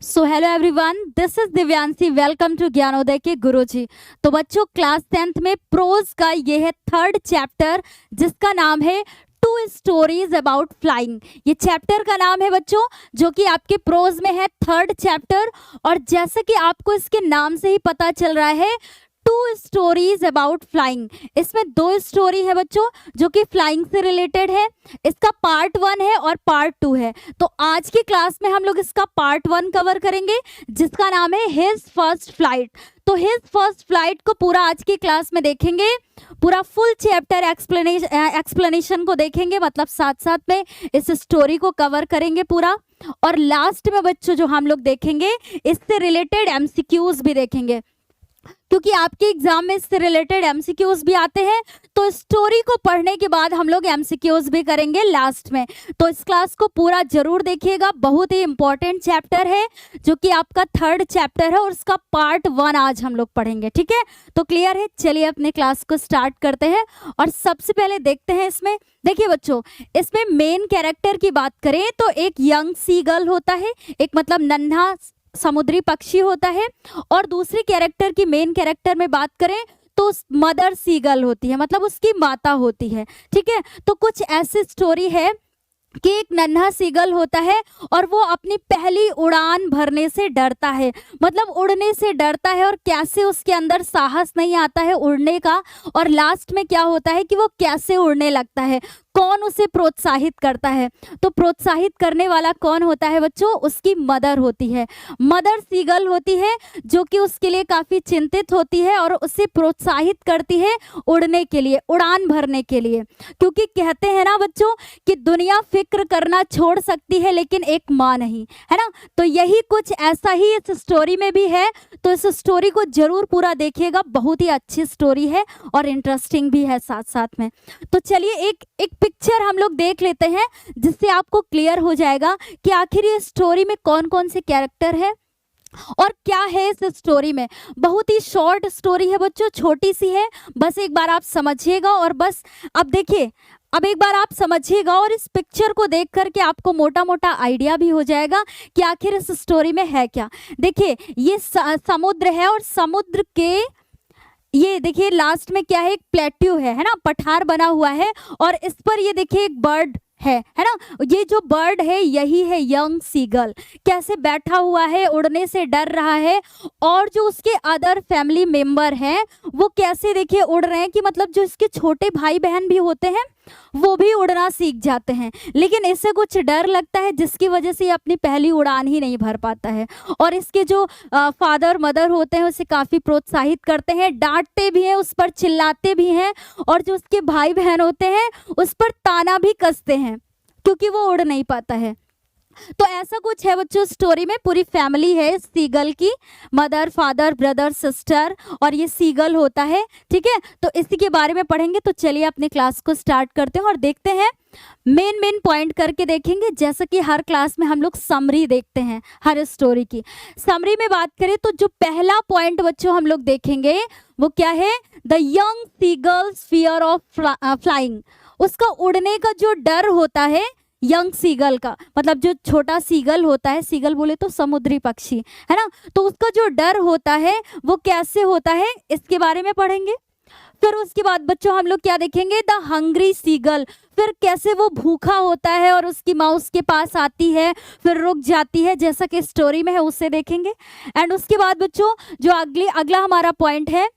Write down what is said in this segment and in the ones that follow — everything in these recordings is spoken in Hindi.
So hello everyone, this is Divyanshi. Welcome to Gyanodaya के गुरुजी। तो बच्चों, क्लास 10th में प्रोज का ये है थर्ड चैप्टर, जिसका नाम है टू स्टोरीज अबाउट फ्लाइंग। ये चैप्टर का नाम है बच्चों, जो कि आपके प्रोज में है थर्ड चैप्टर। और जैसे कि आपको इसके नाम से ही पता चल रहा है, टू स्टोरीज अबाउट फ्लाइंग। इसमें दो स्टोरी है बच्चों, जो कि फ्लाइंग से रिलेटेड है। इसका पार्ट 1 है और पार्ट 2 है। तो आज की क्लास में हम लोग इसका पार्ट 1 कवर करेंगे, जिसका नाम है हिज फर्स्ट फ्लाइट। तो हिज फर्स्ट फ्लाइट को पूरा आज की क्लास में देखेंगे, पूरा फुल चैप्टर एक्सप्लेनेशन को देखेंगे, मतलब साथ साथ में इस स्टोरी को कवर करेंगे पूरा। और लास्ट में बच्चों जो हम लोग देखेंगे, इससे रिलेटेड एमसीक्यूज भी देखेंगे, क्योंकि आपके एग्जाम में इससे रिलेटेड एमसीक्यूज भी आते हैं। तो स्टोरी को पढ़ने के बाद हम लोग एमसीक्यूज भी करेंगे लास्ट में। तो इस क्लास को पूरा जरूर देखिएगा, बहुत ही इंपॉर्टेंट चैप्टर है, जो कि आपका थर्ड चैप्टर है, और उसका पार्ट 1 आज हम लोग पढ़ेंगे। ठीक है, तो क्लियर है? चलिए अपने क्लास को स्टार्ट करते हैं। और सबसे पहले देखते हैं इसमें, देखिए बच्चों, इसमें मेन कैरेक्टर की बात करें तो एक यंग सी गर्ल होता है, एक मतलब नन्हा समुद्री पक्षी होता है। और दूसरी कैरेक्टर की, मेन कैरेक्टर में बात करें तो मदर सीगल होती है, मतलब उसकी माता होती है। ठीक है, तो कुछ ऐसी स्टोरी है कि एक नन्हा सीगल होता है और वो अपनी पहली उड़ान भरने से डरता है, मतलब उड़ने से डरता है, और कैसे उसके अंदर साहस नहीं आता है उड़ने का। और लास्ट में क्या होता है कि वो कैसे उड़ने लगता है, कौन उसे प्रोत्साहित करता है? तो प्रोत्साहित करने वाला कौन होता है बच्चों? उसकी मदर होती है, मदर सीगल होती है, जो कि उसके लिए काफ़ी चिंतित होती है और उसे प्रोत्साहित करती है उड़ने के लिए, उड़ान भरने के लिए। क्योंकि कहते हैं ना बच्चों कि दुनिया फिक्र करना छोड़ सकती है, लेकिन एक माँ नहीं, है ना। तो यही कुछ ऐसा ही इस स्टोरी में भी है। तो इस स्टोरी को जरूर पूरा देखिएगा, बहुत ही अच्छी स्टोरी है और इंटरेस्टिंग भी है साथ साथ में। तो चलिए एक पिक्चर हम लोग देख लेते हैं, जिससे आपको क्लियर हो जाएगा कि आखिर ये स्टोरी में कौन कौन से कैरेक्टर है और क्या है इस स्टोरी में। बहुत ही शॉर्ट स्टोरी है बच्चों, छोटी सी है, बस एक बार आप समझिएगा। और बस अब देखिए, अब एक बार आप समझिएगा और इस पिक्चर को देख करके आपको मोटा मोटा आइडिया भी हो जाएगा कि आखिर इस स्टोरी में है क्या। देखिए, ये समुद्र है, और समुद्र के ये देखिए लास्ट में क्या है, एक प्लेट्यू है ना, पठार बना हुआ है, और इस पर ये देखिए एक बर्ड है ना। ये जो बर्ड है यही है यंग सीगल। कैसे बैठा हुआ है, उड़ने से डर रहा है, और जो उसके अदर फैमिली मेंबर हैं वो कैसे देखिए उड़ रहे हैं, कि मतलब जो इसके छोटे भाई बहन भी होते हैं वो भी उड़ना सीख जाते हैं। लेकिन इससे कुछ डर लगता है, जिसकी वजह से ये अपनी पहली उड़ान ही नहीं भर पाता है। और इसके जो फादर मदर होते हैं उसे काफ़ी प्रोत्साहित करते हैं, डांटते भी हैं, उस पर चिल्लाते भी हैं, और जो उसके भाई बहन होते हैं उस पर ताना भी कसते हैं, क्योंकि वो उड़ नहीं पाता है। तो ऐसा कुछ है बच्चों स्टोरी में। पूरी फैमिली है सीगल की, मदर फादर ब्रदर सिस्टर, और ये सीगल होता है। ठीक है, तो इसी के बारे में पढ़ेंगे। तो चलिए अपने क्लास को स्टार्ट करते हैं और देखते हैं, मेन पॉइंट करके देखेंगे। जैसे कि हर क्लास में हम लोग समरी देखते हैं हर स्टोरी की। समरी में बात करें तो जो पहला पॉइंट बच्चों हम लोग देखेंगे वो क्या है, the young seagulls fear of flying. उसका उड़ने का जो डर होता है यंग सीगल का, मतलब जो छोटा सीगल होता है, सीगल बोले तो समुद्री पक्षी, है ना। तो उसका जो डर होता है वो कैसे होता है, इसके बारे में पढ़ेंगे। फिर उसके बाद बच्चों हम लोग क्या देखेंगे, द हंग्री सीगल। फिर कैसे वो भूखा होता है और उसकी माँ उसके पास आती है, फिर रुक जाती है, जैसा कि स्टोरी में है, उससे देखेंगे। एंड उसके बाद बच्चों जो अगला हमारा पॉइंट है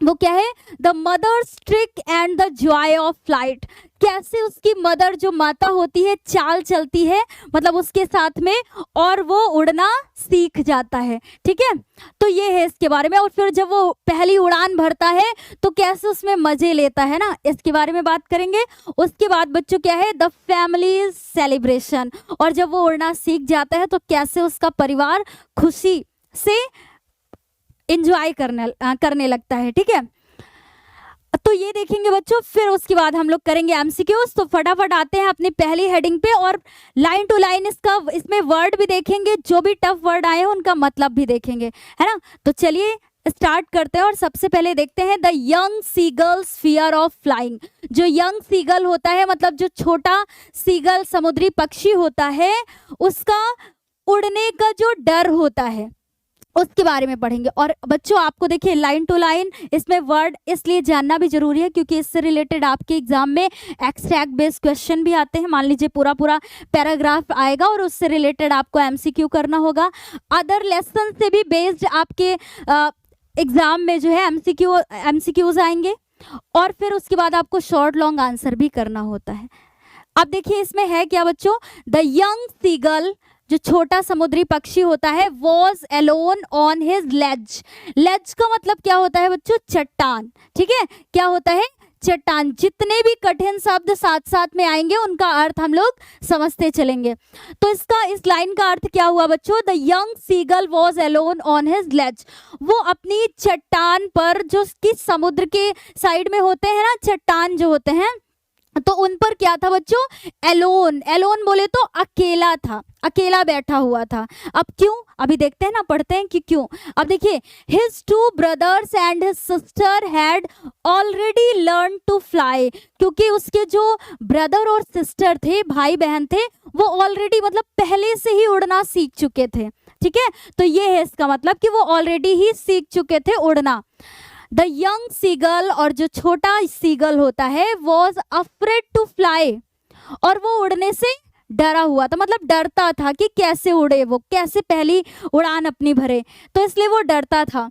वो क्या है, the mother's trick and the joy of flight. कैसे उसकी मदर जो माता होती है चाल चलती है, मतलब उसके साथ में, और वो उड़ना सीख जाता है। ठीक है, तो ये है इसके बारे में। और फिर जब वो पहली उड़ान भरता है तो कैसे उसमें मजे लेता है ना, इसके बारे में बात करेंगे। उसके बाद बच्चों क्या है, द फैमिली सेलिब्रेशन। और जब वो उड़ना सीख जाता है तो कैसे उसका परिवार खुशी से एंजॉय करने लगता है। ठीक है, तो ये देखेंगे बच्चों। फिर उसके बाद हम लोग करेंगे एमसीक्यूज। तो फटाफट आते हैं अपनी पहली हेडिंग पे, और लाइन टू लाइन इसमें वर्ड भी देखेंगे, जो भी टफ वर्ड आए हैं उनका मतलब भी देखेंगे, है ना। तो चलिए स्टार्ट करते हैं। और सबसे पहले देखते हैं the young seagulls fear of flying. जो यंग सीगल होता है, मतलब जो छोटा सीगल समुद्री पक्षी होता है, उसका उड़ने का जो डर होता है उसके बारे में पढ़ेंगे। और बच्चों आपको देखिए लाइन टू लाइन इसमें वर्ड इसलिए जानना भी जरूरी है क्योंकि इससे रिलेटेड आपके एग्जाम में एक्सट्रैक्ट बेस्ड क्वेश्चन भी आते हैं। मान लीजिए पूरा पूरा पैराग्राफ आएगा और उससे रिलेटेड आपको एमसीक्यू करना होगा। अदर लेसन से भी बेस्ड आपके एग्जाम में जो है एमसीक्यूज आएंगे और फिर उसके बाद आपको शॉर्ट लॉन्ग आंसर भी करना होता है। अब देखिए इसमें है क्या बच्चों, द यंग सीगल जो छोटा समुद्री पक्षी होता है वॉज एलोन ऑन हिज लेज। लेज का मतलब क्या होता है बच्चों, चट्टान। ठीक है, क्या होता है, चट्टान। जितने भी कठिन शब्द साथ साथ में आएंगे उनका अर्थ हम लोग समझते चलेंगे। तो इसका इस लाइन का अर्थ क्या हुआ बच्चों, the young seagull was alone on his ledge. वो अपनी चट्टान पर जो कि समुद्र के साइड में होते हैं ना चट्टान जो होते हैं, तो उन पर क्या था बच्चों, एलोन। एलोन बोले तो अकेला था, अकेला बैठा हुआ था। अब क्यों, अभी देखते हैं ना, पढ़ते हैं कि क्यों। अब देखिए, his two brothers and his sister had already learn to fly. क्योंकि उसके जो ब्रदर और सिस्टर थे, भाई बहन थे, वो ऑलरेडी मतलब पहले से ही उड़ना सीख चुके थे। ठीक है, तो ये है इसका मतलब कि वो ऑलरेडी ही सीख चुके थे उड़ना। द यंग सीगल और जो छोटा सीगल होता है वॉज अफ्रेड टू फ्लाई, और वो उड़ने से डरा हुआ था, मतलब डरता था कि कैसे उड़े, वो कैसे पहली उड़ान अपनी भरे, तो इसलिए वो डरता था।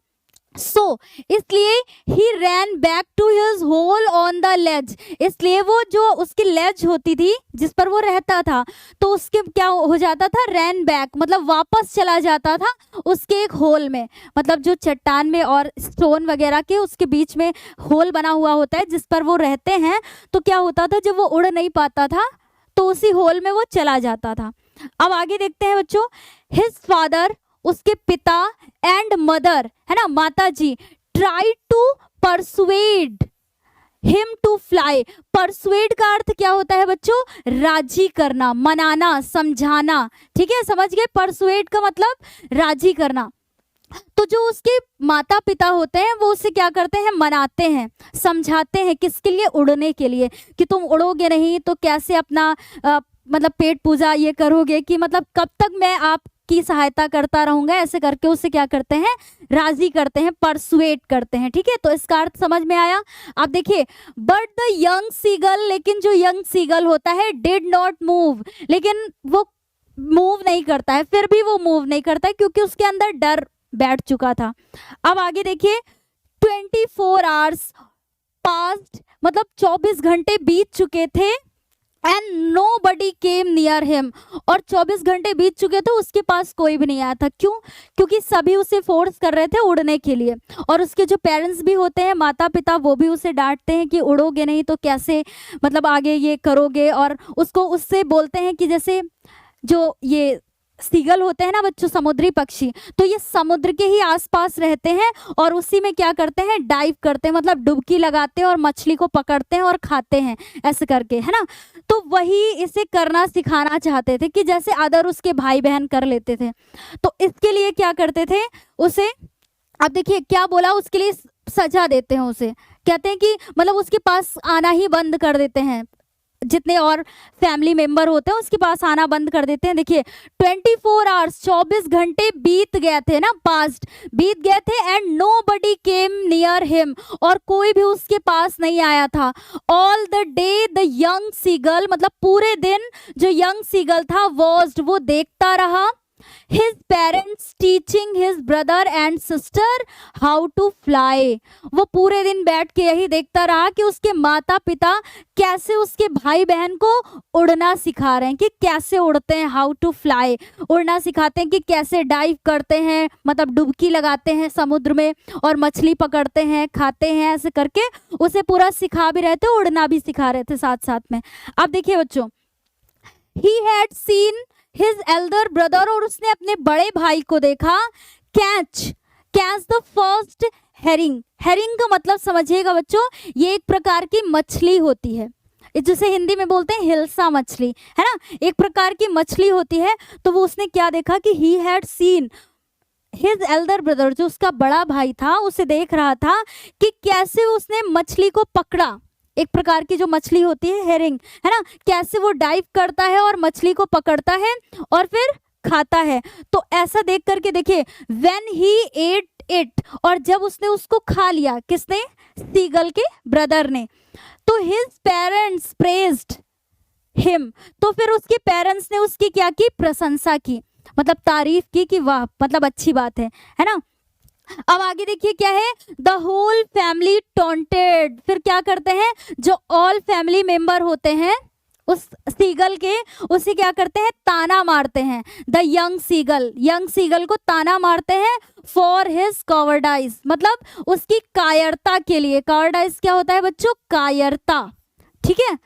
सो इसलिए he ran back to his hole on the ledge. इसलिए वो जो उसकी लेज होती थी जिस पर वो रहता था, तो उसके क्या हो जाता था, रैन बैक मतलब वापस चला जाता था उसके एक होल में। मतलब जो चट्टान में और स्टोन वगैरह के उसके बीच में होल बना हुआ होता है जिस पर वो रहते हैं, तो क्या होता था, जब वो उड़ नहीं पाता था तो उसी होल में वो चला जाता था। अब आगे देखते हैं बच्चों, हिज फादर उसके पिता एंड मदर है ना, माता जी, try to persuade him to fly. Persuade का अर्थ क्या होता है बच्चों, राजी करना, मनाना, समझाना। ठीक है, समझ गए, परसुएड का मतलब राजी करना। तो जो उसके माता पिता होते हैं वो उसे क्या करते हैं, मनाते हैं, समझाते हैं, किसके लिए, उड़ने के लिए, कि तुम उड़ोगे नहीं तो कैसे अपना मतलब पेट पूजा ये करोगे, कि मतलब कब तक मैं आपकी सहायता करता रहूंगा, ऐसे करके उसे क्या करते हैं, राजी करते हैं, परसुएट करते हैं। ठीक है, तो इसका अर्थ समझ में आया। अब देखिए, बट द यंग सीगल, लेकिन जो यंग सीगल होता है, डिड नॉट मूव, लेकिन वो मूव नहीं करता है, फिर भी वो मूव नहीं करता है क्योंकि उसके अंदर डर बैठ चुका था। अब आगे देखिए, 24 आवर्स पास्ट, मतलब 24 घंटे बीत चुके थे, and nobody came near him, और 24 घंटे बीत चुके थे, उसके पास कोई भी नहीं आया था। क्यों, क्योंकि सभी उसे फोर्स कर रहे थे उड़ने के लिए, और उसके जो पेरेंट्स भी होते हैं, माता पिता, वो भी उसे डांटते हैं कि उड़ोगे नहीं तो कैसे मतलब आगे ये करोगे, और उसको उससे बोलते हैं कि जैसे जो ये सीगल होते हैं ना बच्चों, समुद्री पक्षी, तो ये समुद्र के ही आसपास रहते हैं और उसी में क्या करते हैं, डाइव करते हैं, मतलब डुबकी लगाते हैं और मछली को पकड़ते हैं और खाते हैं, ऐसे करके, है ना। तो वही इसे करना सिखाना चाहते थे कि जैसे अदर उसके भाई बहन कर लेते थे। तो इसके लिए क्या करते थे उसे, अब देखिए क्या बोला, उसके लिए सजा देते हैं उसे, कहते हैं कि मतलब उसके पास आना ही बंद कर देते हैं, जितने और फैमिली मेंबर होते हैं उसके पास आना बंद कर देते हैं। देखिए 24 आवर्स, 24 घंटे बीत गए थे ना, पास्ट बीत गए थे, and nobody came near him, और कोई भी उसके पास नहीं आया था। All the day the young seagull, मतलब पूरे दिन जो यंग सीगल था, वॉज्ड, वो देखता रहा, his parents teaching his brother and sister how to fly। वो पूरे दिन बैठ के यही देखता रहा कि उसके माता पिता कैसे उसके भाई बहन को उड़ना सिखा रहे हैं, कि कैसे उड़ते हैं, हाउ टू फ्लाई, उड़ना सिखाते हैं, कि कैसे डाइव करते हैं, मतलब डुबकी लगाते हैं समुद्र में और मछली पकड़ते हैं, खाते हैं, ऐसे करके उसे पूरा सिखा भी रहे थे, उड़ना भी सिखा रहे थे साथ साथ में। अब देखिए बच्चों, he had seen his Elder brother, और उसने अपने बड़े भाई को देखा, catch the first herring. Herring का मतलब समझिएगा बच्चों, ये एक प्रकार की मछली होती है, जिसे हिंदी में बोलते हैं हिल्सा मछली, है ना, एक प्रकार की मछली होती है। तो वो उसने क्या देखा कि he had seen his Elder brother, जो उसका बड़ा भाई था, उसे देख रहा था कि कैसे उसने मछली को पकड़ा, एक प्रकार की जो मछली होती है हेरिंग, है ना, कैसे वो डाइव करता है और मछली को पकड़ता है और फिर खाता है। तो ऐसा देख करके देखिए, व्हेन ही एट इट, और जब उसने उसको खा लिया, किसने? सीगल के ब्रदर ने, तो हिज पेरेंट्स प्रेज्ड हिम, तो फिर उसके पेरेंट्स ने उसकी क्या की? प्रशंसा की, मतलब तारीफ की कि वाह, मतलब अच्छी बात है ना। अब आगे देखिए क्या है, द होल फैमिली टॉन्टेड, फिर क्या करते हैं? जो ऑल फैमिली मेंबर होते हैं उस सीगल के, उसे क्या करते हैं? ताना मारते हैं। द यंग सीगल को ताना मारते हैं फॉर हिज कॉवर्डाइज, मतलब उसकी कायरता के लिए। कॉवर्डाइज क्या होता है बच्चों? कायरता, ठीक है,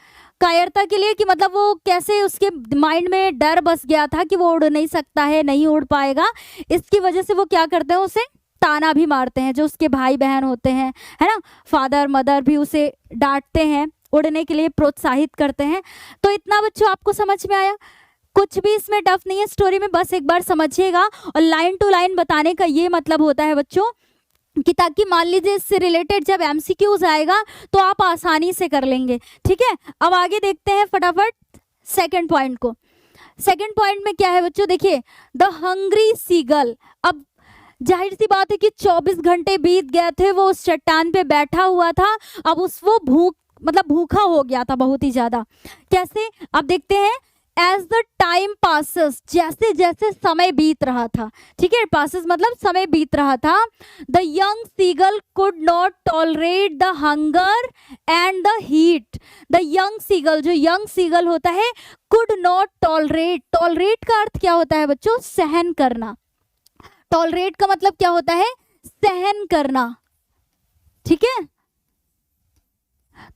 कायरता के लिए, कि मतलब वो कैसे उसके माइंड में डर बस गया था कि वो उड़ नहीं सकता है, नहीं उड़ पाएगा, इसकी वजह से वो क्या करते हैं? उसे ताना भी मारते हैं। जो उसके भाई बहन होते हैं, है ना, फादर मदर भी उसे डांटते हैं, उड़ने के लिए प्रोत्साहित करते हैं। तो इतना बच्चों आपको समझ में आया? कुछ भी इसमें टफ नहीं है स्टोरी में, बस एक बार समझिएगा। और लाइन टू लाइन बताने का ये मतलब होता है बच्चों कि ताकि मान लीजिए इससे रिलेटेड जब एमसीक्यूज आएगा तो आप आसानी से कर लेंगे, ठीक है। अब आगे देखते हैं फटाफट सेकंड पॉइंट को। सेकंड पॉइंट में क्या है बच्चों? देखिए, द हंग्री सीगल। अब जाहिर सी बात है कि 24 घंटे बीत गए थे, वो उस चट्टान पे बैठा हुआ था, अब वो भूखा हो गया था बहुत ही ज्यादा। कैसे? अब देखते हैं, एज द टाइम पासेस, जैसे जैसे समय बीत रहा था, ठीक है, पासेस मतलब समय बीत रहा था, the young seagull could not tolerate the hunger and the heat. The young seagull, जो यंग सीगल होता है, कुड नॉट टॉलरेट, टॉलरेट का अर्थ क्या होता है बच्चों? सहन करना। टॉलरेट का मतलब क्या होता है? सहन करना, ठीक है।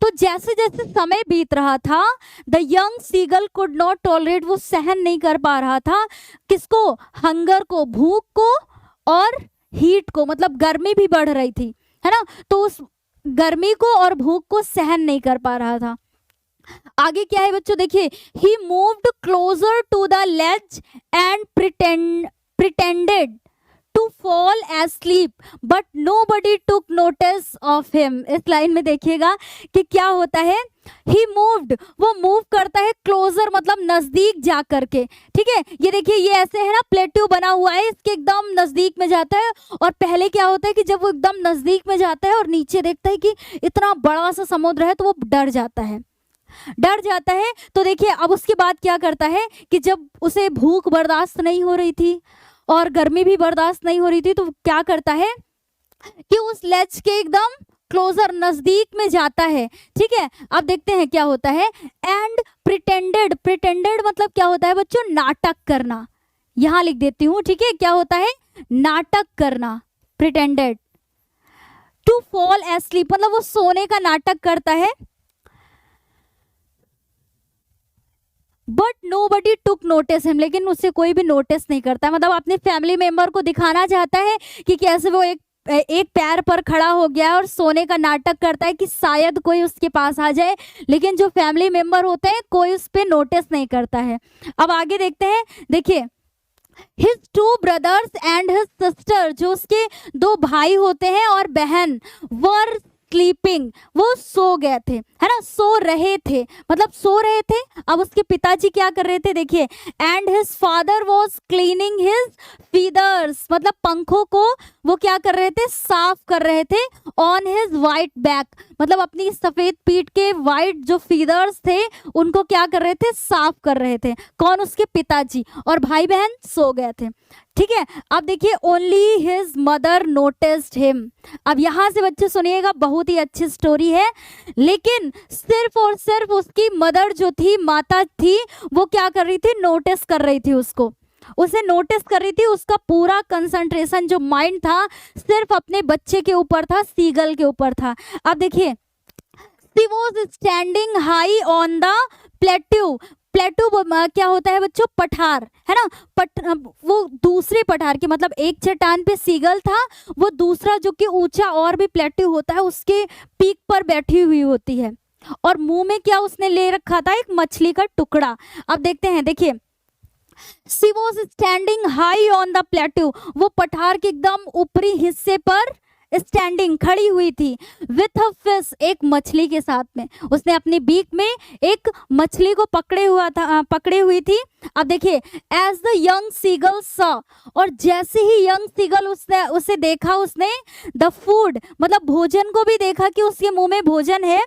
तो जैसे जैसे समय बीत रहा था, the young seagull could not tolerate, वो सहन नहीं कर पा रहा था, किसको? हंगर को, भूख को, और हीट को, मतलब गर्मी भी बढ़ रही थी, है ना, तो उस गर्मी को और भूख को सहन नहीं कर पा रहा था। आगे क्या है बच्चों? देखिए, he moved closer to the ledge and pretended to fall asleep but nobody took notice of him। इस लाइन में देखिएगा कि क्या होता है, he moved, वो मूव करता है, क्लोजर मतलब नजदीक जा करके, ठीक है। ये देखिए, ये ऐसे है ना, प्लेट्यू बना हुआ है, इसके एकदम नजदीक में जाता है, और पहले क्या होता है कि जब वो एकदम नजदीक में जाता है और नीचे देखता है कि इतना बड़ा सा समुद्र है, तो वो डर जाता है। तो देखिए, अब उसके बाद क्या करता है कि जब उसे भूख बर्दाश्त नहीं हो रही थी और गर्मी भी बर्दाश्त नहीं हो रही थी, तो क्या करता है कि उस लेज के एकदम क्लोजर, नजदीक में जाता है, ठीक है। अब देखते हैं क्या होता है, एंड प्रिटेंडेड मतलब क्या होता है बच्चों? नाटक करना। यहां लिख देती हूं, ठीक है, क्या होता है? नाटक करना, प्रिटेंडेड। टू फॉल एस्लीप मतलब वो सोने का नाटक करता है, but nobody took notice him, लेकिन उससे कोई भी नोटिस नहीं करता। मतलब अपने फैमिली मेंबर को दिखाना चाहता है कि कैसे वो एक पैर पर खड़ा हो गया और सोने का नाटक करता है कि शायद कोई उसके पास आ जाए, लेकिन जो फैमिली मेंबर होते हैं कोई उस पर नोटिस नहीं करता है। अब आगे देखते हैं, देखिए, his 2 brothers and his sister, जो उसके 2 भाई होते हैं और बहन, वर स्लीपिंग, वो सो गए थे, है ना, सो रहे थे, मतलब सो रहे थे। अब उसके पिताजी क्या कर रहे थे? देखिए, and his father was cleaning his feathers, मतलब पंखों को वो क्या कर रहे थे? साफ कर रहे थे। ऑन हिज वाइट बैक, मतलब अपनी सफेद पीठ के वाइट जो फीदर्स थे उनको क्या कर रहे थे? साफ कर रहे थे। कौन? उसके पिताजी, और भाई बहन सो गए थे, ठीक है। अब देखिए, only his mother noticed him. अब यहां से बच्चे सुनिएगा, बहुत ही अच्छी स्टोरी है, लेकिन सिर्फ और सिर्फ उसकी मदर जो थी, माता थी, वो क्या कर रही थी? नोटिस कर रही थी उसको, उसे नोटिस कर रही थी। उसका पूरा कंसंट्रेशन जो माइंड था सिर्फ अपने बच्चे के ऊपर था, सीगल के ऊपर था। अब देखिए, she was standing high on the plateau. Plateau क्या होता है बच्चों? पठार, है ना, वो दूसरे पठार के, मतलब एक चट्टान पे सीगल था, वो दूसरा जो कि ऊंचा और भी प्लेट्यू होता है उसके पीक पर बैठी हुई होती है, और मुंह में क्या उसने ले रखा था? एक मछली का टुकड़ा। अब देखते हैं, देखिए, she was standing high on the plateau, वो पठार के एकदम ऊपरी हिस्से पर स्टैंडिंग खड़ी हुई थी, विथ अ फिश एक मछली के साथ में, उसने अपनी बीक में एक मछली को पकड़े हुई थी। अब देखिए, as the young seagull saw, और जैसे ही यंग सीगल उसे देखा, उसने द फूड मतलब भोजन को भी देखा कि उसके मुंह में भोजन है,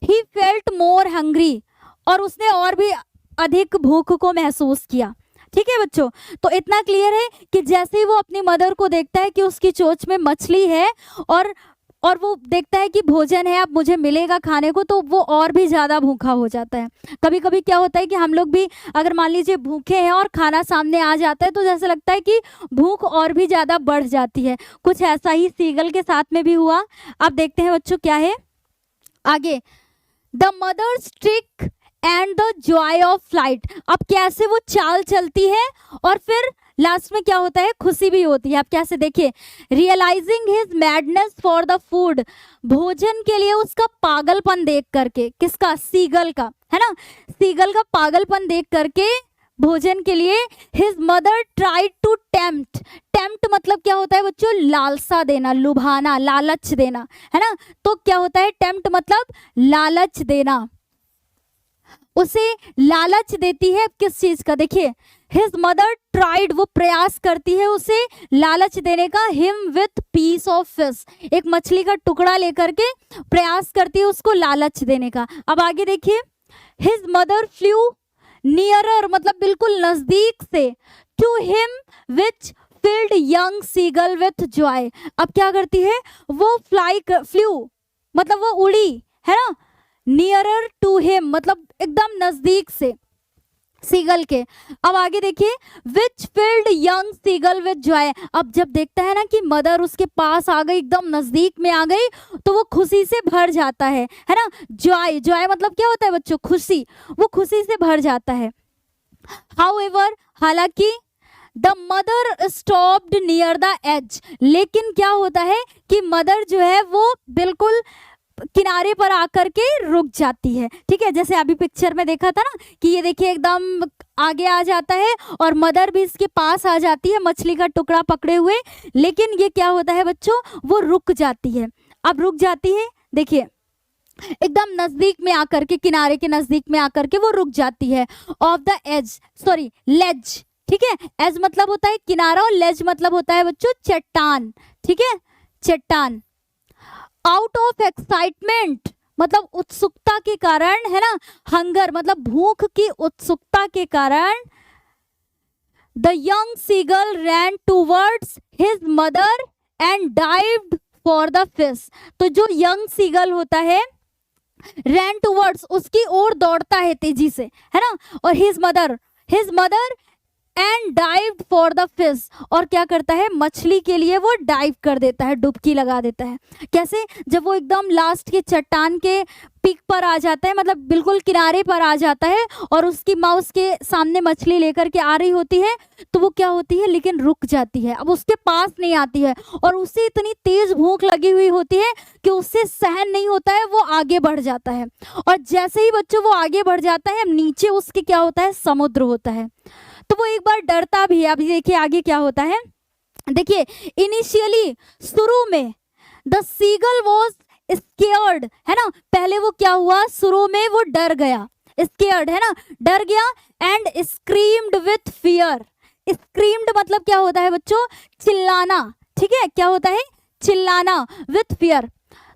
ही फेल्ट मोर हंग्री, और उसने और भी अधिक भूख को महसूस किया। ठीक है बच्चों, तो इतना क्लियर है कि जैसे ही वो अपनी मदर को देखता है कि उसकी चोंच में मछली है और वो देखता है कि भोजन है, अब मुझे मिलेगा खाने को, तो वो और भी ज़्यादा भूखा हो जाता है। कभी कभी क्या होता है कि हम लोग भी अगर मान लीजिए भूखे हैं और खाना सामने आ जाता है तो जैसे लगता है कि भूख और भी ज़्यादा बढ़ जाती है। कुछ ऐसा ही सीगल के साथ में भी हुआ। अब देखते हैं बच्चों क्या है आगे। The mother's trick and the joy of flight, अब कैसे वो चाल चलती है और फिर लास्ट में क्या होता है, खुशी भी होती है। आप कैसे देखिए, realising his madness for the food, भोजन के लिए उसका पागलपन देख करके, किसका, सीगल का, है ना, सीगल का पागलपन देख करके भोजन के लिए, his mother tried to tempt, tempt मतलब क्या होता है बच्चों, लालसा देना, लुभाना, लालच देना, है ना। तो क्या होता है टेम्प्ट मतलब लालच देना, उसे लालच देती है किस चीज का, देखिए, हिज मदर ट्राइड, वो प्रयास करती है उसे लालच देने का, him with piece of fish, एक मछली का टुकड़ा लेकर के प्रयास करती है उसको लालच देने का। अब आगे देखिए, हिज मदर फ्लू नियरर मतलब बिल्कुल नजदीक से, to him which filled young seagull with joy, अब क्या करती है वो फ्लू मतलब वो उड़ी, है ना, नियरर टू हिम मतलब एकदम नजदीक से सीगल के। अब आगे देखिए, which filled young seagull with joy, अब जब देखता है ना कि मदर उसके पास आ गई, एकदम नजदीक में आ गई, तो वो खुशी से भर जाता है ना। जॉय, जॉय मतलब क्या होता है बच्चों, खुशी, वो खुशी से भर जाता है। हाउएवर, हालांकि, the mother stopped near the edge, लेकिन क्या होता है कि मदर जो है वो बिल्कुल किनारे पर आकर के रुक जाती है। ठीक है, जैसे अभी पिक्चर में देखा था ना कि ये देखिए एकदम आगे आ जाता है और मदर भी इसके पास आ जाती है मछली का टुकड़ा पकड़े हुए, लेकिन ये क्या होता है बच्चों, वो रुक जाती है। अब रुक जाती है, देखिए एकदम नजदीक में आकर के, किनारे के नजदीक में आकर के वो रुक जाती है। ऑफ द एज, सॉरी लेज, ठीक है, एज मतलब होता है किनारा और लेज मतलब होता है बच्चों चट्टान। ठीक है, चट्टान। आउट ऑफ एक्साइटमेंट मतलब उत्सुकता के कारण, है ना, हंगर मतलब भूख की उत्सुकता के कारण, the young seagull ran towards his mother and dived for the fish, तो जो यंग सीगल होता है रैन टूवर्ड्स उसकी ओर दौड़ता है तेजी से, है ना, और his mother and dive for the fish, और क्या करता है मछली के लिए वो डाइव कर देता है, डुबकी लगा देता है। कैसे, जब वो एकदम लास्ट के चट्टान के पीक पर आ जाता है, मतलब बिल्कुल किनारे पर आ जाता है और उसकी माँ उसके सामने मछली लेकर के आ रही होती है, तो वो क्या होती है लेकिन रुक जाती है, अब उसके पास नहीं आती है, और उसे इतनी तेज भूख लगी हुई होती है कि उससे सहन नहीं होता है, वो आगे बढ़ जाता है। और जैसे ही बच्चों वो आगे बढ़ जाता है, नीचे उसके क्या होता है, समुद्र होता है, तो वो एक बार डरता भी है। अभी देखिए आगे क्या होता है, देखिए इनिशियली शुरू में द सीगल वॉज स्केयर्ड, है ना, पहले वो क्या हुआ, शुरू में वो डर गया, स्केयर्ड है ना, डर गया, and screamed with fear, screamed मतलब क्या होता है बच्चों, चिल्लाना। ठीक है, क्या होता है, चिल्लाना, विथ फियर।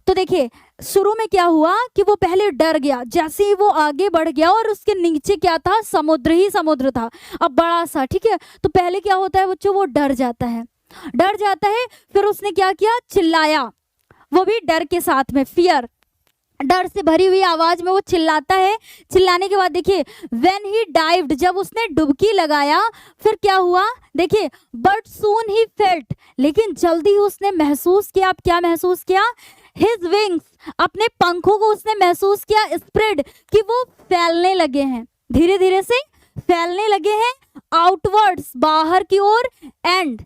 तो देखिए शुरू में क्या हुआ कि वो पहले डर गया, जैसे ही वो आगे बढ़ गया और उसके नीचे क्या था, समुद्र ही समुद्र था, अब बड़ा सा। ठीक है, तो पहले क्या होता है बच्चों, वो डर जाता है, फिर उसने क्या किया, चिल्लाया, वो भी डर के साथ में, फियर, डर से भरी हुई आवाज में वो चिल्लाता है। चिल्लाने के बाद देखिए व्हेन ही डाइव्ड, जब उसने डुबकी लगाया, फिर क्या हुआ, देखिए बट सून ही फेल्ट, लेकिन जल्दी ही उसने महसूस किया, अब क्या महसूस किया, हिज विंग्स, अपने पंखों को उसने महसूस किया, स्प्रेड, कि वो फैलने लगे हैं, धीरे धीरे से फैलने लगे हैं, आउटवर्ड्स, बाहर की ओर, एंड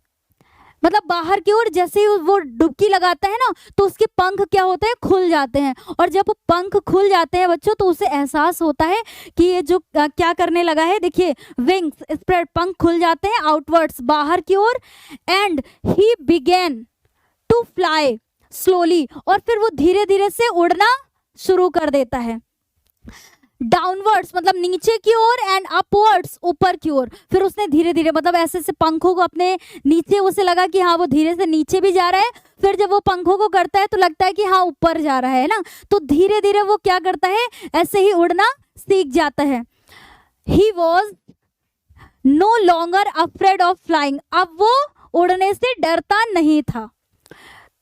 मतलब बाहर की ओर, जैसे ही वो डुबकी लगाता है ना तो उसके पंख क्या होते हैं, खुल जाते हैं, और जब वो पंख खुल जाते हैं बच्चों तो उसे एहसास होता है कि ये जो क्या करने लगा है, देखिए विंग्स स्प्रेड, पंख खुल जाते हैं, आउटवर्ड्स, बाहर की ओर, and he began to to fly slowly, और फिर वो धीरे धीरे से उड़ना शुरू कर देता है। डाउनवर्ड्स मतलब नीचे की ओर, एंड अपवर्ड्स ऊपर की ओर। फिर उसने धीरे धीरे मतलब ऐसे से पंखों को अपने नीचे, उसे लगा कि हाँ वो धीरे से नीचे भी जा रहा है, फिर जब वो पंखों को करता है तो लगता है कि हाँ ऊपर जा रहा है ना, तो धीरे धीरे वो क्या करता है, ऐसे ही उड़ना सीख जाता है। He was no longer afraid of flying, अब वो उड़ने से डरता नहीं था।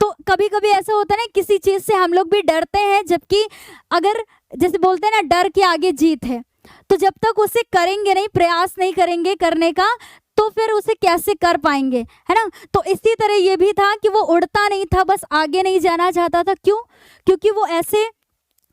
तो कभी कभी ऐसा होता है ना, किसी चीज से हम लोग भी डरते हैं, जबकि अगर जैसे बोलते हैं ना डर के आगे जीत है, तो जब तक उसे करेंगे नहीं, प्रयास नहीं करेंगे करने का, तो फिर उसे कैसे कर पाएंगे, है ना। तो इसी तरह ये भी था कि वो उड़ता नहीं था, बस आगे नहीं जाना चाहता था। क्यों? क्योंकि वो ऐसे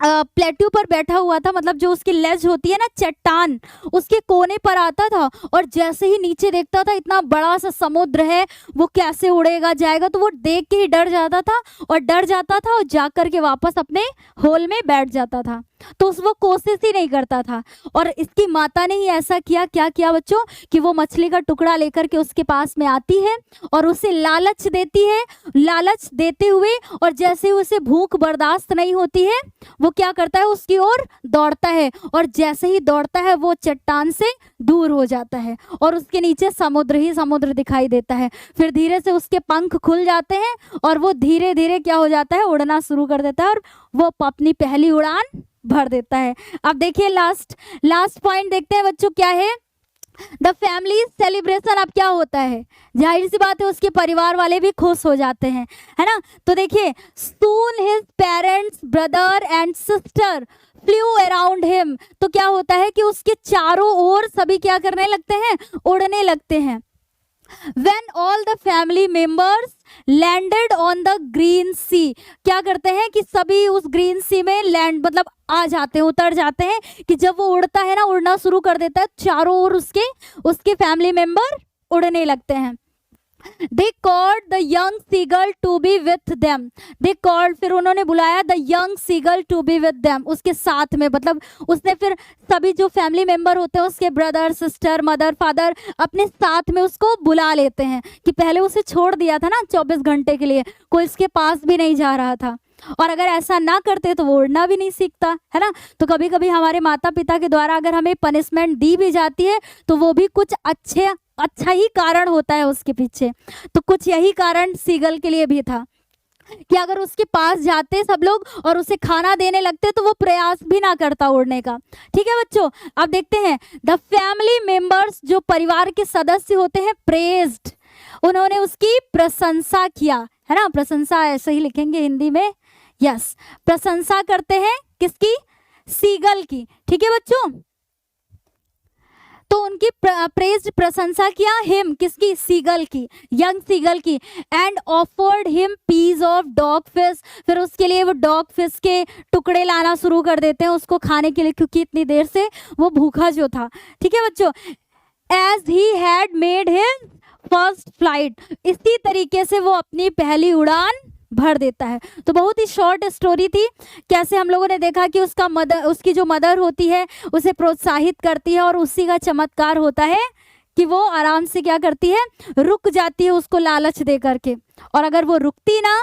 प्लेट्यू पर बैठा हुआ था, मतलब जो उसकी लेज होती है ना, चट्टान, उसके कोने पर आता था, और जैसे ही नीचे देखता था इतना बड़ा सा समुद्र है, वो कैसे उड़ेगा जाएगा, तो वो देख के ही डर जाता था और जाकर के वापस अपने होल में बैठ जाता था। तो वो कोशिश ही नहीं करता था। और इसकी माता ने ही ऐसा किया। क्या किया बच्चों, कि वो मछली का टुकड़ा लेकर के उसके पास में आती है और उसे लालच देती है। लालच देते हुए, और जैसे ही उसे भूख बर्दाश्त नहीं होती है, वो क्या करता है, उसकी ओर दौड़ता है, और जैसे ही दौड़ता है वो चट्टान से दूर हो जाता है और उसके नीचे समुद्र ही समुद्र दिखाई देता है। फिर धीरे से उसके पंख खुल जाते हैं और वो धीरे धीरे क्या हो जाता है, उड़ना शुरू कर देता है, और वो अपनी पहली उड़ान भर देता है। अब देखिए लास्ट पॉइंट देखते हैं बच्चों, क्या है, द फैमिली सेलिब्रेशन। अब क्या होता है, जाहिर सी बात है उसके परिवार वाले भी खुश हो जाते हैं, है ना। तो देखिए, soon his parents, brother and sister flew around him. तो क्या होता है कि उसके चारों ओर सभी क्या करने लगते हैं, उड़ने लगते हैं। When all the family members landed on the green sea, क्या करते हैं कि सभी उस ग्रीन सी में लैंड मतलब आ जाते हैं, उतर जाते हैं, कि जब वो उड़ता है ना, उड़ना शुरू कर देता है, चारों ओर उसके फैमिली मेंबर उड़ने लगते हैं। They called the young seagull to be with them. They called, फिर उन्होंने बुलाया the young seagull to be with them, उसके साथ में, मतलब उसने फिर सभी जो फैमिली मेंबर होते हैं, उसके ब्रदर सिस्टर मदर फादर, अपने साथ में उसको बुला लेते हैं। कि पहले उसे छोड़ दिया था ना 24 घंटे के लिए, कोई इसके पास भी नहीं जा रहा था, और अगर ऐसा ना करते तो वो उड़ना भी नहीं सीखता, है ना। तो कभी कभी हमारे माता पिता के द्वारा अगर हमें पनिशमेंट दी भी जाती है, तो वो भी कुछ अच्छा ही कारण होता है उसके पीछे। तो कुछ यही कारण सीगल के लिए भी था, कि अगर उसके पास जाते सब लोग और उसे खाना देने लगते, तो वो प्रयास भी ना करता उड़ने का। ठीक है बच्चों, अब देखते हैं, द फैमिली मेंबर्स, जो परिवार के सदस्य होते हैं, प्रेज्ड, उन्होंने उसकी प्रशंसा किया, है ना। प्रशंसा ऐसे ही लिखेंगे हिंदी में, यस, प्रशंसा करते हैं किसकी, सीगल की। ठीक है बच्चों, तो उनकी प्रेज्ड, प्रशंसा किया, हिम किसकी, सीगल की, यंग सीगल की, and offered him piece of dog fish. फिर उसके लिए वो डॉग फिश के टुकड़े लाना शुरू कर देते हैं उसको खाने के लिए, क्योंकि इतनी देर से वो भूखा जो था। ठीक है बच्चों, as he had made his first flight, इसी तरीके से वो अपनी पहली उड़ान भर देता है। तो बहुत ही शॉर्ट स्टोरी थी। कैसे हम लोगों ने देखा कि उसकी जो मदर होती है उसे प्रोत्साहित करती है, और उसी का चमत्कार होता है कि वो आराम से क्या करती है, रुक जाती है उसको लालच दे करके। और अगर वो रुकती ना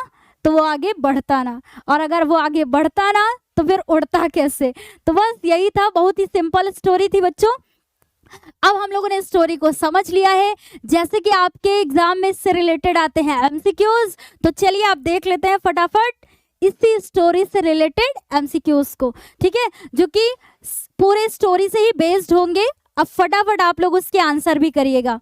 तो वो आगे बढ़ता ना, और अगर वो आगे बढ़ता ना तो फिर उड़ता कैसे। तो बस यही था, बहुत ही सिंपल स्टोरी थी बच्चों। अब हम लोगों ने स्टोरी को समझ लिया है। जैसे कि आपके एग्जाम में इससे रिलेटेड आते हैं एमसीक्यूज, तो चलिए आप देख लेते हैं फटाफट इसी स्टोरी से रिलेटेड एमसीक्यूज को। ठीक है, जो कि पूरे स्टोरी से ही बेस्ड होंगे। अब फटाफट आप लोग उसके आंसर भी करिएगा।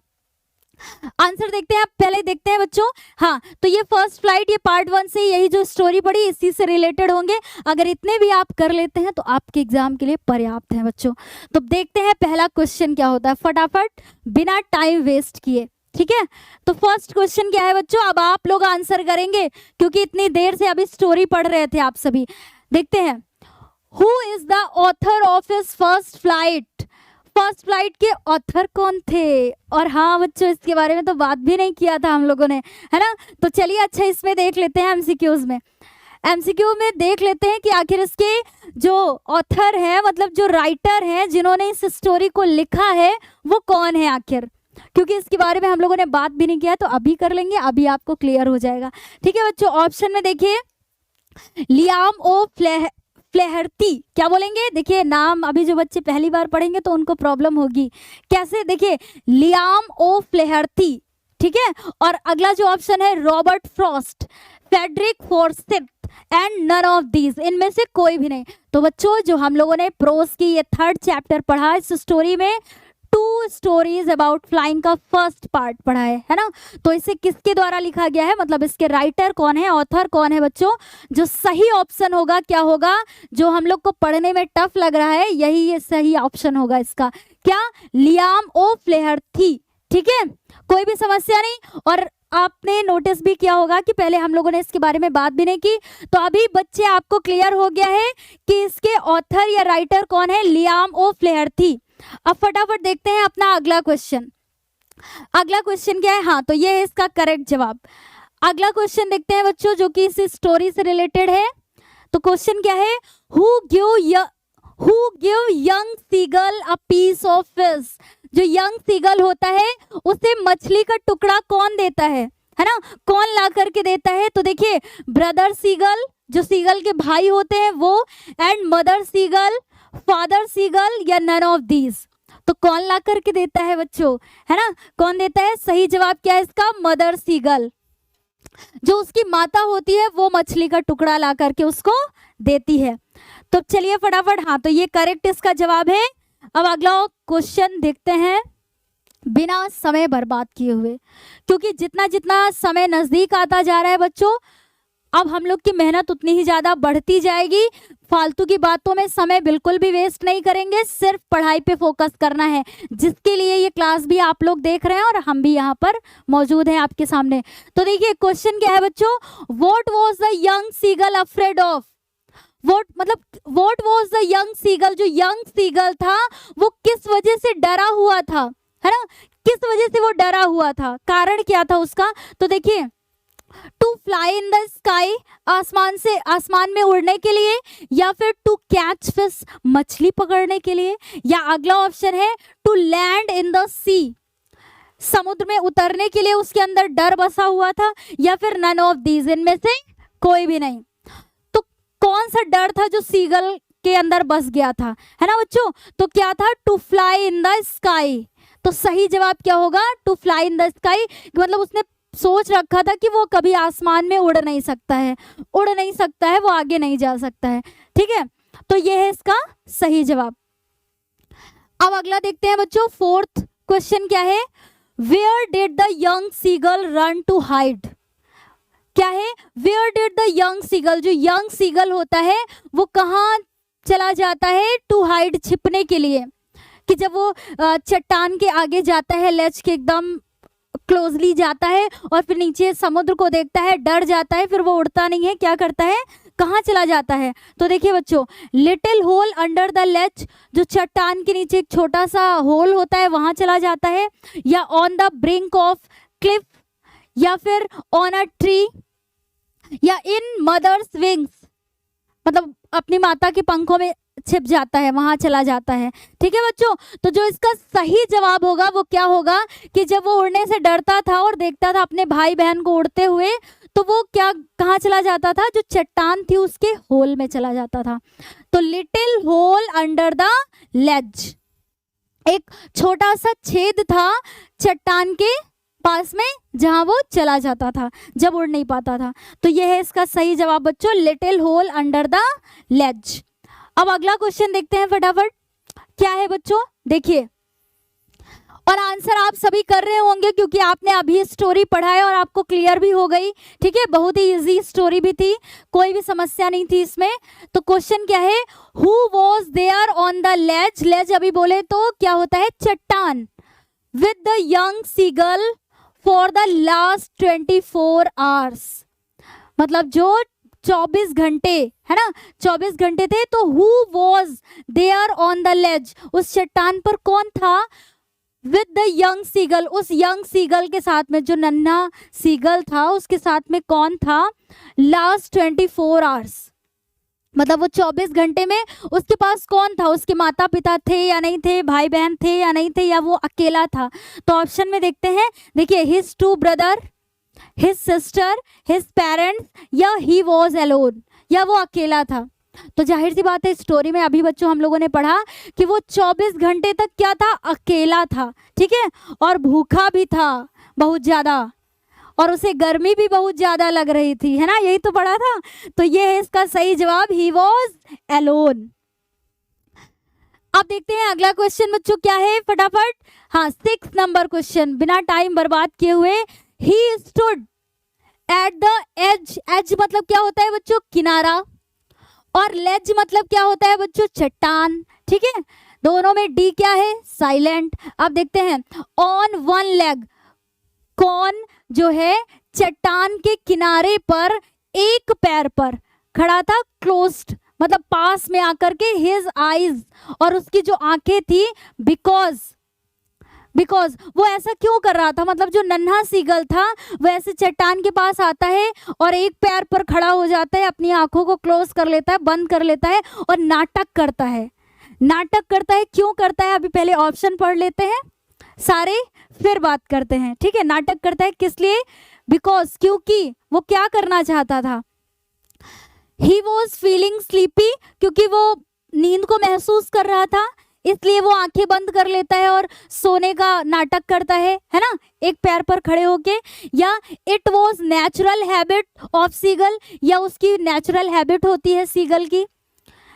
आंसर देखते हैं, पहले देखते हैं बच्चों। हाँ, तो ये फर्स्ट फ्लाइट, ये पार्ट 1 से यही जो स्टोरी पढ़ी इसी से रिलेटेड होंगे। अगर इतने भी आप कर लेते हैं तो आपके एग्जाम के लिए पर्याप्त है बच्चों। तो देखते हैं पहला क्वेश्चन क्या होता है, फटाफट बिना टाइम वेस्ट किए। ठीक है, तो फर्स्ट क्वेश्चन क्या है बच्चों, अब आप लोग आंसर करेंगे क्योंकि इतनी देर से अभी स्टोरी पढ़ रहे थे आप सभी। देखते हैं, who is the author of his first flight. First flight के ऑथर कौन थे। और हाँ बच्चों, इसके बारे में तो बात भी नहीं किया था हम लोगों ने, है ना। तो चलिए अच्छा इसमें देख लेते हैं, एमसीक्यूज में देख लेते हैं कि आखिर इसके जो ऑथर है, मतलब जो राइटर हैं जिन्होंने इस स्टोरी को लिखा है, वो कौन है आखिर। क्योंकि इसके बारे में हम लोगों ने बात भी नहीं किया, तो अभी कर लेंगे, अभी आपको क्लियर हो जाएगा। ठीक है बच्चों, ऑप्शन में देखिए लियाम ओ फ्लेहर्टी, क्या बोलेंगे? देखिए नाम अभी जो बच्चे पहली बार पढ़ेंगे तो उनको प्रॉब्लम होगी। कैसे? देखिए लियाम ओ फ्लेहर्टी, ठीक है। और अगला जो ऑप्शन है Robert Frost, Frederick Forsyth and none of these, इनमें से कोई भी नहीं। तो बच्चों जो हम लोगों ने प्रोज की ये 3rd चैप्टर पढ़ा, इस स्टोरी में 2 स्टोरीज अबाउट फ्लाइंग का फर्स्ट पार्ट पढ़ा है ना। तो इसे किसके द्वारा लिखा गया है, मतलब इसके राइटर कौन है, ऑथर कौन है बच्चों? जो सही ऑप्शन होगा क्या होगा, जो हम लोग को पढ़ने में टफ लग रहा है, यही ये सही ऑप्शन होगा इसका। क्या? लियाम ओ फ्लेहर्टी, ठीक है, कोई भी समस्या नहीं। और आपने नोटिस भी किया होगा कि पहले हम लोगों ने इसके बारे में बात भी नहीं की, तो अभी बच्चे आपको क्लियर हो गया है कि इसके ऑथर या राइटर कौन है, लियाम ओ फ्लेहर्टी। अब फटाफट देखते हैं अपना अगला क्वेश्चन। अगला क्वेश्चन क्या है? हाँ, तो ये है इसका करेक्ट जवाब। अगला क्वेश्चन देखते हैं बच्चों, जो कि इस स्टोरी से रिलेटेड है। तो क्वेश्चन क्या है? Who give young seagull a piece of fish, जो यंग सीगल होता है उसे मछली का टुकड़ा कौन देता है ना, कौन ला करके देता है? तो देखिए ब्रदर सीगल, जो सीगल के भाई होते हैं वो, and mother seagull, father seagull, या नन ऑफ दीज। तो कौन ला करके देता है बच्चों, है ना, कौन देता है? सही जवाब क्या है इसका? Mother seagull. जो उसकी माता होती है वो मछली का टुकड़ा ला करके उसको देती है। तो चलिए फटाफट, हाँ तो ये करेक्ट इसका जवाब है। अब अगला क्वेश्चन देखते हैं बिना समय बर्बाद किए हुए, क्योंकि जितना जितना समय नजदीक आता जा रहा है बच्चों, अब हम लोग की मेहनत उतनी ही ज़्यादा बढ़ती जाएगी। फालतू की बातों में समय बिल्कुल भी वेस्ट नहीं करेंगे, सिर्फ पढ़ाई पे फोकस करना है, जिसके लिए ये क्लास भी आप लोग देख रहे हैं और हम भी यहाँ पर मौजूद हैं आपके सामने। तो देखिए क्वेश्चन क्या है बच्चों, what was the young seagull afraid of? What was the young seagull, जो यंग सीगल था वो किस वजह से डरा हुआ था, है ना, किस वजह से वो डरा हुआ था, कारण क्या था उसका? तो देखिए to fly in the sky, आसमान में उड़ने के लिए, या फिर टू कैच फिश, मछली पकड़ने के लिए, या अगला ऑप्शन है टू लैंड इन द सी, समुद्र में उतरने के लिए उसके अंदर डर बसा हुआ था, या फिर नन ऑफ दीज, इनमें से कोई भी नहीं। तो कौन सा डर था जो सीगल के अंदर बस गया था, है ना बच्चों? तो क्या था? To fly in the sky. तो सही जवाब क्या होगा? To fly in the sky, मतलब उसने सोच रखा था कि वो कभी आसमान में उड़ नहीं सकता है, वो आगे नहीं जा सकता है। ठीक है, तो ये है इसका सही जवाब। अब अगला देखते हैं बच्चों, 4th क्वेश्चन क्या है? Where did the young seagull run to hide? क्या है? Where did the young seagull, जो यंग सीगल होता है वो कहाँ चला जाता है? टू हाइड, छिपने के लिए। कि जब वो चट्टान के आगे जाता है, लेज के एकदम क्लोजली जाता है और फिर नीचे समुद्र को देखता है, डर जाता है, फिर वो उड़ता नहीं है, क्या करता है, कहाँ चला जाता है? तो देखिए बच्चों, little hole under the ledge, जो चट्टान के नीचे एक छोटा सा होल होता है वहां चला जाता है, या on the brink of cliff, या फिर ऑन अ ट्री, या इन मदर्स विंग्स, मतलब अपनी माता के पंखों में छिप जाता है, वहां चला जाता है। ठीक है बच्चों, तो जो इसका सही जवाब होगा वो क्या होगा कि जब वो उड़ने से डरता था और देखता था अपने भाई बहन को उड़ते हुए, तो वो क्या, कहाँ चला जाता था? जो चट्टान थी उसके होल में चला जाता था। तो little hole under the ledge, एक छोटा सा छेद था चट्टान के पास में जहां वो चला जाता था जब उड़ नहीं पाता था। तो यह है इसका सही जवाब बच्चों, little hole under the ledge. अब अगला क्वेश्चन देखते हैं फटाफट, क्या है बच्चों? देखिए, और आंसर आप सभी कर रहे होंगे क्योंकि आपने अभी स्टोरी पढ़ा है और आपको क्लियर भी हो गई। ठीक है, बहुत ही इजी स्टोरी भी थी, कोई भी समस्या नहीं थी इसमें। तो क्वेश्चन क्या है? Who was there on the ledge, ledge अभी बोले तो क्या होता है? चट्टान, with the young seagull for the last 24 hours, मतलब जो 24 घंटे, है ना, 24 घंटे थे। तो who was there on the ledge, उस चट्टान पर कौन था? विद द यंग सीगल, उस यंग सीगल के साथ में, जो नन्हा सीगल था उसके साथ में कौन था? लास्ट 24 आवर्स, मतलब वो 24 घंटे में उसके पास कौन था, उसके माता पिता थे या नहीं थे, भाई बहन थे या नहीं थे, या वो अकेला था। तो ऑप्शन में देखते हैं, देखिए his 2 brother, his sister, his parents, या ही वॉज अलोन, या वो अकेला था। तो जाहिर सी बात है, स्टोरी में अभी बच्चों हम लोगों ने पढ़ा कि वो 24 घंटे तक क्या था, अकेला था, ठीक है, और भूखा भी था बहुत ज्यादा, और उसे गर्मी भी बहुत ज्यादा लग रही थी, है ना, यही तो पढ़ा था। तो ये है इसका सही जवाब, ही वॉज अलोन। अब देखते हैं अगला क्वेश्चन बच्चों क्या है, फटाफट। हाँ, 6 नंबर क्वेश्चन, बिना टाइम बर्बाद किए हुए। He stood at the edge, edge मतलब क्या होता है बच्चों, किनारा, और लेज मतलब क्या होता है बच्चों, चट्टान, ठीक है, दोनों में डी क्या है, साइलेंट। अब देखते हैं, ऑन वन लेग, कौन जो है चट्टान के किनारे पर एक पैर पर खड़ा था, क्लोज्ड मतलब पास में आकर के, हिज आईज, और उसकी जो आंखें थी, बिकॉज वो ऐसा क्यों कर रहा था, मतलब जो नन्हा सीगल था वो ऐसे चट्टान के पास आता है और एक पैर पर खड़ा हो जाता है, अपनी आंखों को क्लोज कर लेता है, बंद कर लेता है, और नाटक करता है। क्यों करता है, अभी पहले ऑप्शन पढ़ लेते हैं सारे, फिर बात करते हैं, ठीक है। नाटक करता है किस लिए, बिकॉज क्योंकि वो क्या करना चाहता था, ही वॉज फीलिंग स्लीपी, क्योंकि वो नींद को महसूस कर रहा था, इसलिए वो आंखें बंद कर लेता है और सोने का नाटक करता है ना, एक पैर पर खड़े होके। या it was natural habit of seagull, या उसकी नेचुरल हैबिट होती है सीगल की,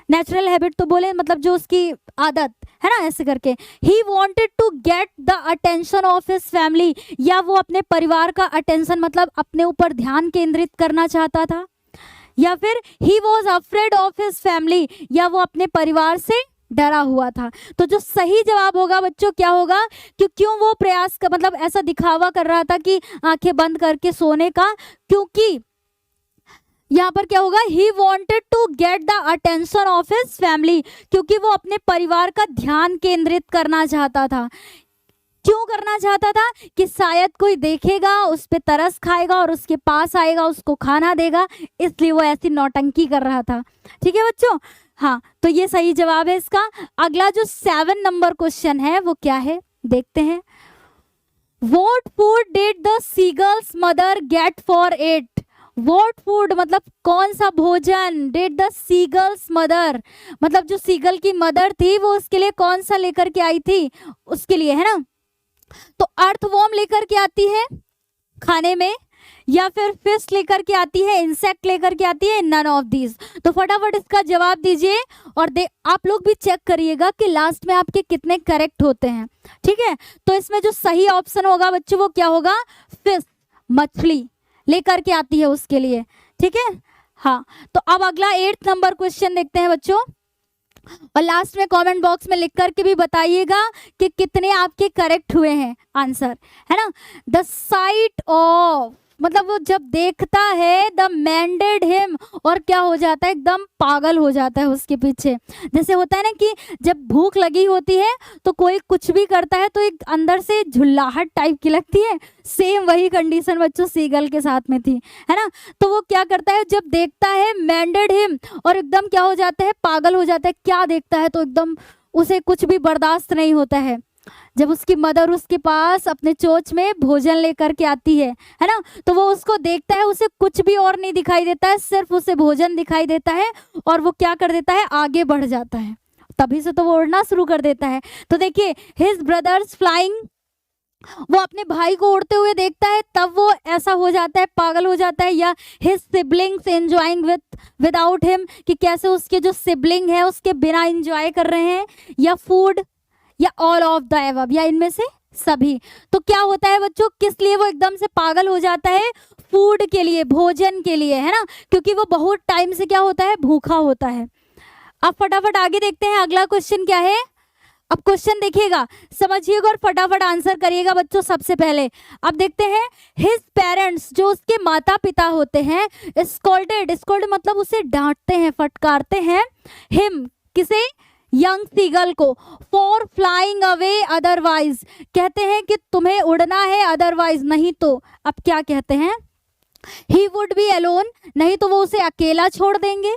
नेचुरल हैबिट तो बोले मतलब जो उसकी आदत है ना, ऐसे करके। He wanted to get the attention of his family, या वो अपने परिवार का अटेंशन मतलब अपने ऊपर ध्यान केंद्रित करना चाहता था। या फिर he was afraid of his family, या वो अपने परिवार से डरा हुआ था। तो जो सही जवाब होगा बच्चों क्या होगा, क्यों वो प्रयास का मतलब ऐसा दिखावा कर रहा था कि आंखें बंद करके सोने का, क्योंकि यहाँ पर क्या होगा, he wanted to get the attention of his family, क्योंकि वो अपने परिवार का ध्यान केंद्रित करना चाहता था। क्यों करना चाहता था, कि शायद कोई देखेगा, उस पे तरस खाएगा और उसके पास आएगा, उसको खाना देगा, इसलिए वो ऐसी नौटंकी कर रहा था, ठीक है बच्चों। हाँ, तो ये सही जवाब है इसका। अगला जो 7 नंबर क्वेश्चन है वो क्या है, देखते हैं। What food did the seagull's mother get for it? What food मतलब कौन सा भोजन, did the seagull's mother मतलब जो सीगल की मदर थी वो उसके लिए कौन सा लेकर के आई थी, उसके लिए, है ना। तो अर्थवॉर्म लेकर के आती है खाने में, या फिर फिश लेकर के आती है, इंसेक्ट लेकर के आती है, नन ऑफ दीज। तो फटाफट इसका जवाब दीजिए, और आप लोग भी चेक करिएगा कि लास्ट में आपके कितने करेक्ट होते हैं, ठीक है। तो इसमें जो सही ऑप्शन होगा बच्चों वो क्या होगा, फिश, मछली लेकर के आती है उसके लिए, ठीक है। हाँ, तो अब अगला 8 नंबर क्वेश्चन देखते हैं बच्चों, और लास्ट में कमेंट बॉक्स में लिख करके भी बताइएगा कि कितने आपके करेक्ट हुए हैं आंसर, है ना। द साइट ऑफ मतलब वो जब देखता है, द मैंडेड हिम, और क्या हो जाता है, एकदम पागल हो जाता है उसके पीछे। जैसे होता है ना कि जब भूख लगी होती है तो कोई कुछ भी करता है तो एक अंदर से झुल्लाहट टाइप की लगती है, सेम वही कंडीशन बच्चों सीगल के साथ में थी, है ना। तो वो क्या करता है, जब देखता है मैंडेड हिम, और एकदम क्या हो जाता है, पागल हो जाता है। क्या देखता है तो एकदम उसे कुछ भी बर्दाश्त नहीं होता है। जब उसकी मदर उसके पास अपने चोंच में भोजन लेकर के आती है ना, तो वो उसको देखता है, उसे कुछ भी और नहीं दिखाई देता है, सिर्फ उसे भोजन दिखाई देता है, और वो क्या कर देता है, आगे बढ़ जाता है। तभी से तो वो उड़ना शुरू कर देता है। तो देखिए, हिज ब्रदर्स फ्लाइंग, वो अपने भाई को उड़ते हुए देखता है, तब वो ऐसा हो जाता है, पागल हो जाता है। या his siblings enjoying without him, कि कैसे उसके जो सिबलिंग है उसके बिना एंजॉय कर रहे हैं। या फूड, या ऑल ऑफ द एबव, या इनमें से सभी। तो क्या होता है बच्चों, किस लिए वो एकदम से पागल हो जाता है, फूड के लिए, भोजन के लिए, है ना, क्योंकि वो बहुत टाइम से क्या होता है, भूखा होता है। अब फटाफट आगे देखते हैं अगला क्वेश्चन क्या है। अब क्वेश्चन देखिएगा, समझिएगा और फटाफट आंसर करिएगा बच्चों। सबसे पहले अब देखते हैं, हिज पेरेंट्स जो उसके माता पिता होते हैं, स्कोल्डेड मतलब उसे डांटते हैं, फटकारते हैं, हिम किसे, यंग सीगल को, फॉर फ्लाइंग अवे अदरवाइज, कहते हैं कि तुम्हें उड़ना है, अदरवाइज नहीं तो। अब क्या कहते हैं, ही वुड बी अलोन, नहीं तो वो उसे अकेला छोड़ देंगे।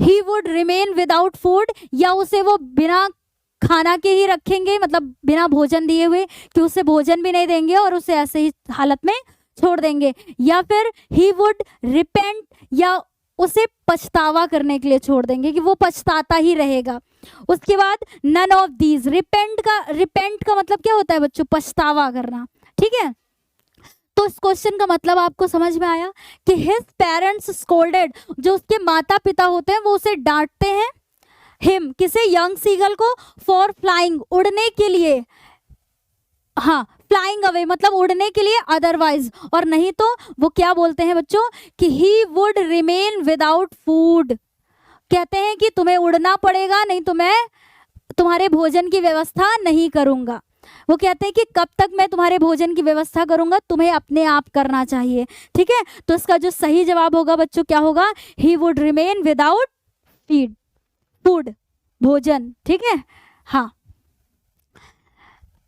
He would remain without food, या उसे वो बिना खाना के ही रखेंगे, मतलब बिना भोजन दिए हुए, कि उसे भोजन भी नहीं देंगे और उसे ऐसे ही हालत में छोड़ देंगे, या फिर ही वुड रिपेंट, या उसे पछतावा करने के लिए छोड़ देंगे कि वो पछताता ही रहेगा। उसके बाद नन ऑफ दीज, रिपेंट का मतलब क्या होता है बच्चों, पछतावा करना, ठीक है। तो इस क्वेश्चन का मतलब आपको समझ में आया कि हिज पेरेंट्स स्कोल्डेड, जो उसके माता पिता होते हैं वो उसे डांटते हैं, हिम किसे, यंग सीगल को, फॉर फ्लाइंग उड़ने के लिए, हाँ फ्लाइंग अवे मतलब उड़ने के लिए, अदरवाइज और नहीं तो वो क्या बोलते हैं बच्चों कि he would remain without food, कहते हैं कि तुम्हें उड़ना पड़ेगा, नहीं तो मैं तुम्हारे भोजन की व्यवस्था नहीं करूंगा। वो कहते हैं कि कब तक मैं तुम्हारे भोजन की व्यवस्था करूंगा, तुम्हें अपने आप करना चाहिए, ठीक है। तो इसका जो सही जवाब होगा बच्चों क्या होगा, he would remain without food, भोजन, ठीक है। हाँ,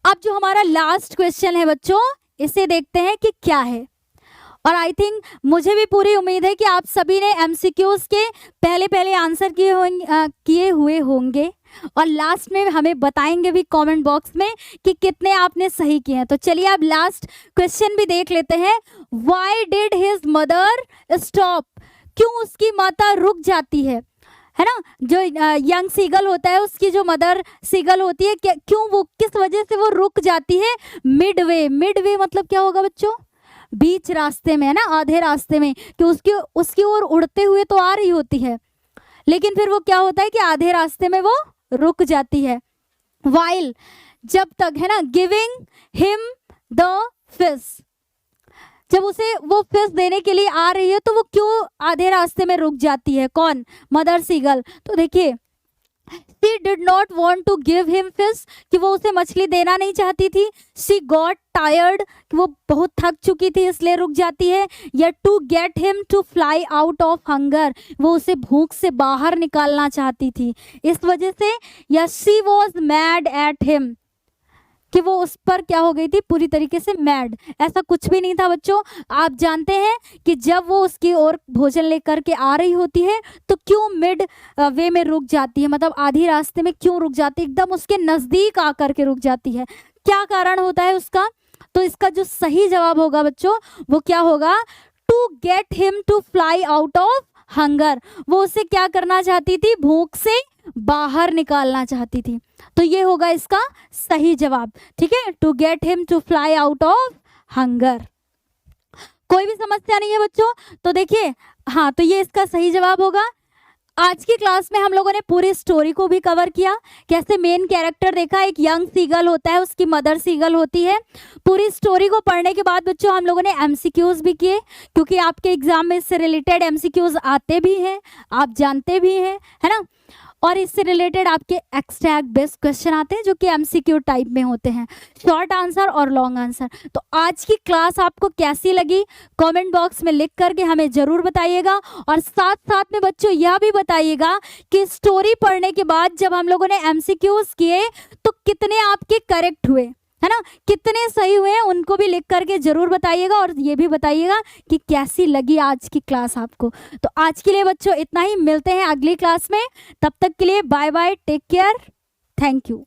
अब जो हमारा लास्ट क्वेश्चन है बच्चों, इसे देखते हैं कि क्या है। और आई थिंक मुझे भी पूरी उम्मीद है कि आप सभी ने एमसीक्यूज के पहले आंसर किए हुए होंगे, और लास्ट में हमें बताएंगे भी कमेंट बॉक्स में कि कितने आपने सही किए हैं। तो चलिए अब लास्ट क्वेश्चन भी देख लेते हैं। Why did his mother stop, क्यों उसकी माता रुक जाती है ना। जो यंग सीगल होता है उसकी जो मदर सीगल होती है, क्यों वो, किस वजह से वो रुक जाती है मिडवे। मिडवे मतलब क्या होगा बच्चों, बीच रास्ते में, है ना, आधे रास्ते में, कि उसकी ओर उड़ते हुए तो आ रही होती है, लेकिन फिर वो क्या होता है कि आधे रास्ते में वो रुक जाती है। वाइल जब तक, है ना, गिविंग हिम द फिश, जब उसे वो फिश देने के लिए आ रही है तो वो क्यों आधे रास्ते में रुक जाती है, कौन, मदर सीगल। तो देखिए she did not want to give him fish, कि वो उसे मछली देना नहीं चाहती थी। she got tired, कि वो बहुत थक चुकी थी इसलिए रुक जाती है। या to get him to fly out of hunger, वो उसे भूख से बाहर निकालना चाहती थी इस वजह से। या she was mad at him, कि वो उस पर क्या हो गई थी, पूरी तरीके से मैड। ऐसा कुछ भी नहीं था बच्चों। आप जानते हैं कि जब वो उसकी ओर भोजन लेकर के आ रही होती है तो क्यों मिड वे में रुक जाती है, मतलब आधी रास्ते में क्यों रुक जाती है, एकदम उसके नज़दीक आकर के रुक जाती है, क्या कारण होता है उसका। तो इसका जो सही जवाब होगा बच्चों वो क्या होगा, to get him to fly out of hunger, वो उसे क्या करना चाहती थी, भूख से बाहर निकालना चाहती थी। तो ये होगा इसका सही जवाब, ठीक है, to get him to fly out of hunger. कोई भी समस्या नहीं है बच्चों। तो देखिए, हाँ, तो ये इसका सही जवाब होगा। आज की क्लास में हम लोगों ने पूरी स्टोरी को भी कवर किया, कैसे मेन कैरेक्टर देखा, एक यंग सीगल होता है, उसकी मदर सीगल होती है। पूरी स्टोरी को पढ़ने के बाद बच्चों हम लोगों ने एमसीक्यूज भी किए, क्योंकि आपके एग्जाम में इससे रिलेटेड एमसीक्यूज आते भी हैं, आप जानते भी हैं, है ना। और इससे रिलेटेड आपके एक्सट्रैक्ट बेस्ड क्वेश्चन आते हैं जो कि एमसीक्यू टाइप में होते हैं, शॉर्ट आंसर और लॉन्ग आंसर। तो आज की क्लास आपको कैसी लगी कमेंट बॉक्स में लिख करके हमें ज़रूर बताइएगा। और साथ साथ में बच्चों यह भी बताइएगा कि स्टोरी पढ़ने के बाद जब हम लोगों ने एमसीक्यूज किए तो कितने आपके करेक्ट हुए, है ना, कितने सही हुए हैं, उनको भी लिख करके जरूर बताइएगा। और ये भी बताइएगा कि कैसी लगी आज की क्लास आपको। तो आज के लिए बच्चों इतना ही, मिलते हैं अगली क्लास में, तब तक के लिए bye bye, take care, thank you.